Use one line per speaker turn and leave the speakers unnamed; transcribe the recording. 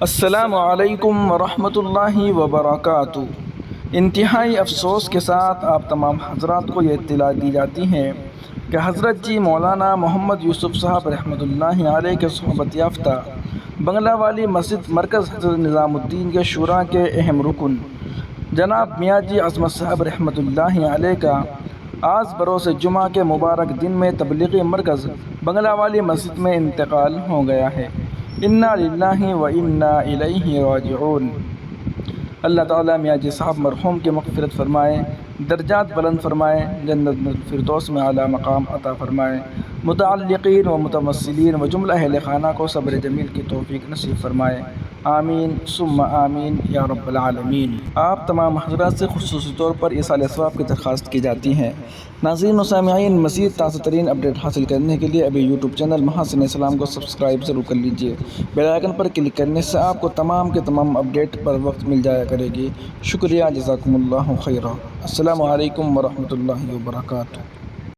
السلام علیکم ورحمۃ اللہ وبرکاتہ۔ انتہائی افسوس کے ساتھ آپ تمام حضرات کو یہ اطلاع دی جاتی ہے کہ حضرت جی مولانا محمد یوسف صاحب رحمۃ اللہ علیہ کے صحبت یافتہ بنگلہ والی مسجد مرکز حضرت نظام الدین کے شورا کے اہم رکن جناب میاں جی عظمت صاحب رحمۃ اللہ علیہ کا آج بروز جمعہ کے مبارک دن میں تبلیغی مرکز بنگلہ والی مسجد میں انتقال ہو گیا ہے۔ انا للہ و انا الیہ راجعون۔ اللہ تعالیٰ میاں جی صاحب مرحوم کی مغفرت فرمائے، درجات بلند فرمائے، جنت الفردوس میں اعلیٰ مقام عطا فرمائے، متعلقین و متوسلین و جملہ اہل خانہ کو صبر جمیل کی توفیق نصیب فرمائے، آمین ثم آمین یا رب العالمین۔ آپ تمام حضرات سے خصوصی طور پر ایصال ثواب کی درخواست کی جاتی ہے۔ ناظرین و سامعین، مزید تازہ ترین اپڈیٹ حاصل کرنے کے لیے ابھی یوٹیوب چینل محاسن اسلام کو سبسکرائب ضرور کر لیجئے۔ بیل آئیکن پر کلک کرنے سے آپ کو تمام کے تمام اپڈیٹ پر وقت مل جایا کرے گی۔ شکریہ، جزاکم اللہ خیرہ۔ السلام علیکم ورحمۃ اللہ وبرکاتہ۔